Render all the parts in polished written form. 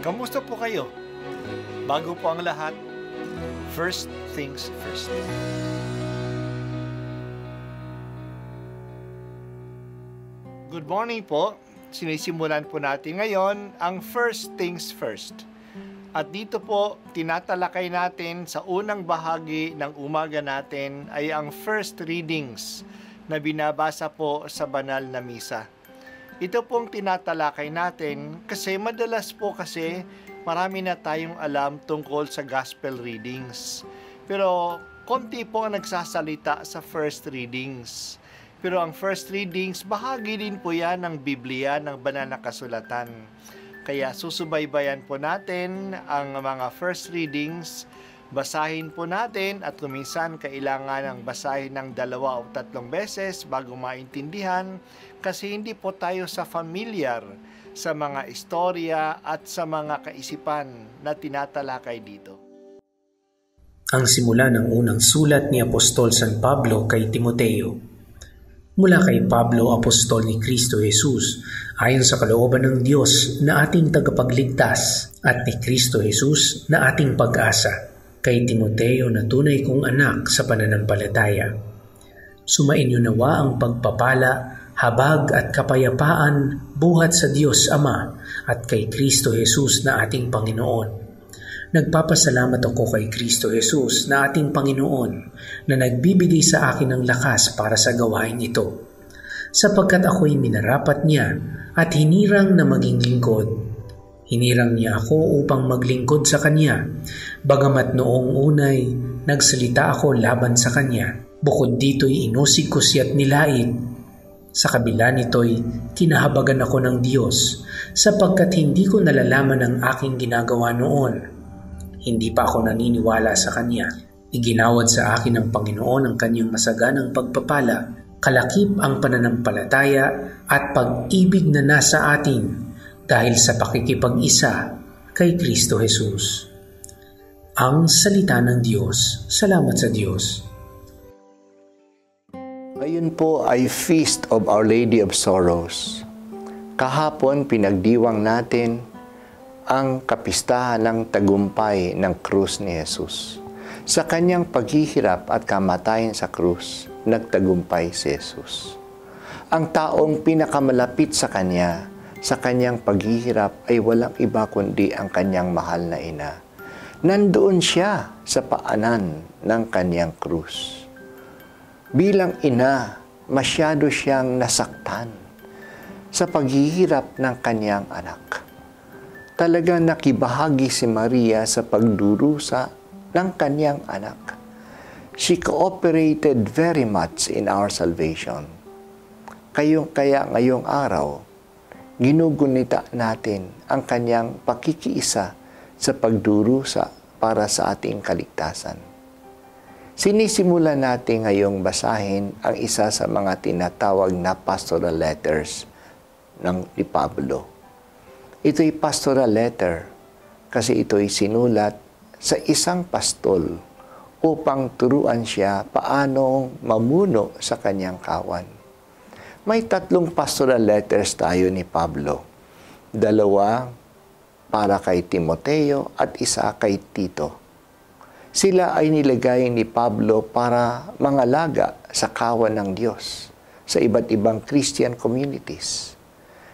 Kamusta po kayo? Bago po ang lahat, first things first. Good morning po. Sinisimulan po natin ngayon ang first things first. At dito po, tinatalakay natin sa unang bahagi ng umaga natin ay ang first readings na binabasa po sa banal na misa. Ito pong tinatalakay natin kasi madalas po kasi marami na tayong alam tungkol sa gospel readings. Pero konti po ang nagsasalita sa first readings. Pero ang first readings, bahagi din po yan ng Biblia, ng banal na kasulatan. Kaya susubaybayan po natin ang mga first readings, basahin po natin at kuminsan kailangan ng basahin ng 2 o 3 beses bago maintindihan kasi hindi po tayo familiar sa mga istorya at sa mga kaisipan na tinatalakay dito. Ang simula ng unang sulat ni Apostol San Pablo kay Timoteo. Mula kay Pablo, apostol ni Kristo Jesus, ayon sa kalooban ng Diyos na ating tagapagligtas at ni Kristo Jesus na ating pag-asa, kay Timoteo na tunay kong anak sa pananampalataya. Sumainyo nawa ang pagpapala, habag at kapayapaan buhat sa Diyos Ama at kay Kristo Jesus na ating Panginoon. Nagpapasalamat ako kay Kristo Jesus na ating Panginoon na nagbibigay sa akin ng lakas para sa gawain ito, sapagkat ako'y minarapat niya at hinirang na maging lingkod. Hinirang niya ako upang maglingkod sa Kanya, bagamat noong unay nagsalita ako laban sa Kanya. Bukod dito'y inusig ko siya't nilait. Sa kabila nito'y kinahabagan ako ng Diyos, sapagkat hindi ko nalalaman ang aking ginagawa noon. Hindi pa ako naniniwala sa Kanya. Iginawad sa akin ng Panginoon ang Kanyang masaganang pagpapala, kalakip ang pananampalataya at pag-ibig na nasa atin dahil sa pakikipag-isa kay Kristo Jesus. Ang salita ng Diyos. Salamat sa Diyos. Ngayon po ay Feast of Our Lady of Sorrows. Kahapon pinagdiwang natin ang kapistahan ng tagumpay ng krus ni Jesus. Sa kanyang paghihirap at kamatayan sa krus, nagtagumpay si Jesus. Ang taong pinakamalapit sa kanya, sa kanyang paghihirap ay walang iba kundi ang kanyang mahal na ina. Nandoon siya sa paanan ng kanyang krus. Bilang ina, masyado siyang nasaktan sa paghihirap ng kanyang anak. Talagang nakibahagi si Maria sa pagdurusa ng kanyang anak. She cooperated very much in our salvation. Kaya ngayong araw, ginugunita natin ang kanyang pakikiisa sa pagdurusa para sa ating kaligtasan. Sinisimulan natin ngayong basahin ang isa sa mga tinatawag na pastoral letters ni Pablo. Ito'y pastoral letter kasi ito'y sinulat sa isang pastol upang turuan siya paano mamuno sa kanyang kawan. May 3 pastoral letters tayo ni Pablo. 2 para kay Timoteo at 1 kay Tito. Sila ay nilagay ni Pablo para mangalaga sa kawan ng Diyos sa iba't ibang Christian communities.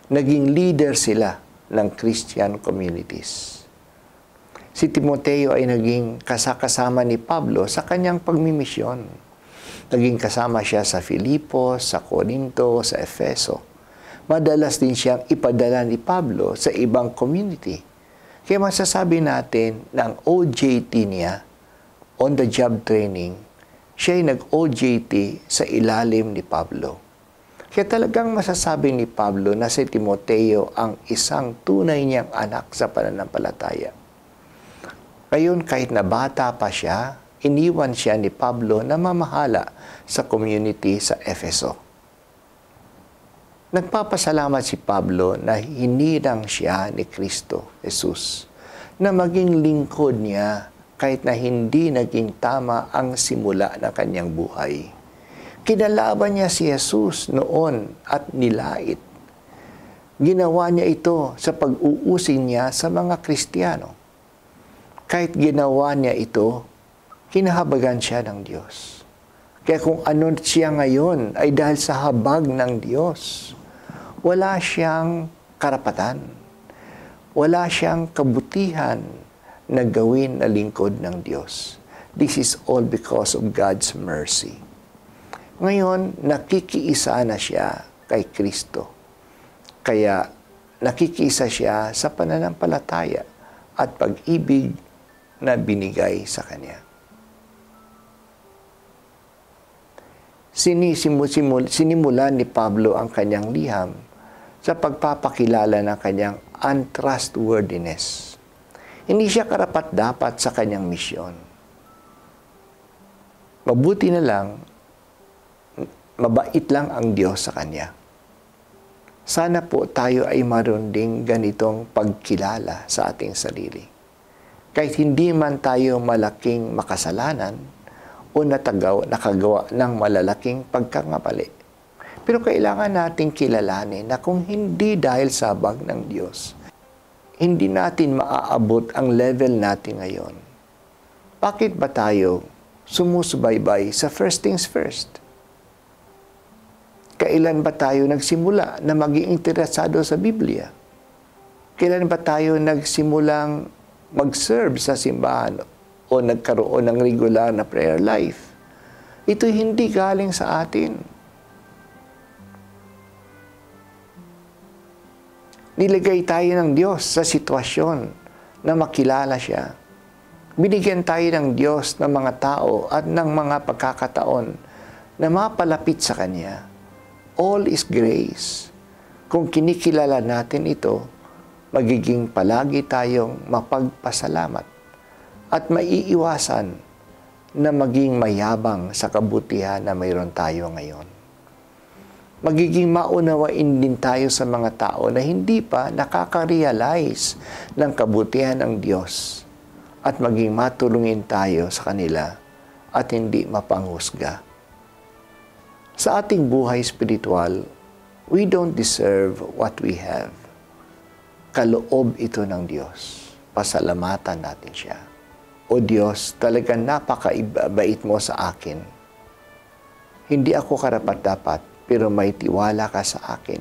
Naging leader sila ng Christian communities. Si Timoteo ay naging kasama ni Pablo sa kanyang pagmimisyon. Naging kasama siya sa Filipos, sa Corinto, sa Efeso. Madalas din siyang ipadala ni Pablo sa ibang community. Kaya masasabi natin na ang OJT niya, on the job training, siya ay nag-OJT sa ilalim ni Pablo. Kaya talagang masasabi ni Pablo na si Timoteo ang isang tunay niyang anak sa pananampalataya. Ngayon, kahit na bata pa siya, iniwan siya ni Pablo na mamahala sa community sa Efeso. Nagpapasalamat si Pablo na hinirang siya ni Kristo Jesus, na maging lingkod niya kahit na hindi naging tama ang simula ng kanyang buhay. Kinalaban niya si Jesus noon at nilait. Ginawa niya ito sa pag-uusig niya sa mga Kristiyano. Kahit ginawa niya ito, kinahabagan siya ng Diyos. Kaya kung ano siya ngayon ay dahil sa habag ng Diyos. Wala siyang karapatan. Wala siyang kabutihan na gawin na lingkod ng Diyos. This is all because of God's mercy. Ngayon, nakikiisa na siya kay Kristo. Kaya nakikiisa siya sa pananampalataya at pag-ibig na binigay sa Kanya. Sinimulan ni Pablo ang kanyang liham sa pagpapakilala ng kanyang untrustworthiness. Hindi siya karapat-dapat sa kanyang misyon. Mabuti na lang, mabait lang ang Diyos sa kanya. Sana po tayo ay maroon ding ganitong pagkilala sa ating sarili. Kahit hindi man tayo malaking makasalanan o nakagawa ng malalaking pagkakamali. Pero kailangan nating kilalanin na kung hindi dahil sa habag ng Diyos, hindi natin maaabot ang level natin ngayon. Bakit ba tayo sumusubaybay sa first things first? Kailan ba tayo nagsimula na maging interesado sa Biblia? Kailan ba tayo nagsimulang mag-serve sa simbahan o nagkaroon ng regular na prayer life? Ito hindi galing sa atin. Nilagay tayo ng Diyos sa sitwasyon na makilala siya. Binigyan tayo ng Diyos ng mga tao at ng mga pagkakataon na mapalapit sa Kanya. All is grace. Kung kinikilala natin ito, magiging palagi tayong mapagpasalamat at maiiwasan na maging mayabang sa kabutihan na mayroon tayo ngayon. Magiging maunawain din tayo sa mga tao na hindi pa nakaka-realize ng kabutihan ng Diyos at maging matulungin tayo sa kanila at hindi mapanghusga. Sa ating buhay spiritual, we don't deserve what we have. Kaloob ito ng Diyos. Pasalamatan natin siya. O Diyos, talagang napakabait mo sa akin. Hindi ako karapat-dapat, pero may tiwala ka sa akin.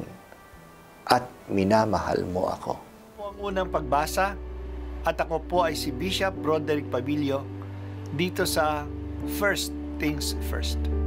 At minamahal mo ako. Po ang unang pagbasa, at ako po ay si Bishop Broderick Pabilio dito sa First Things First.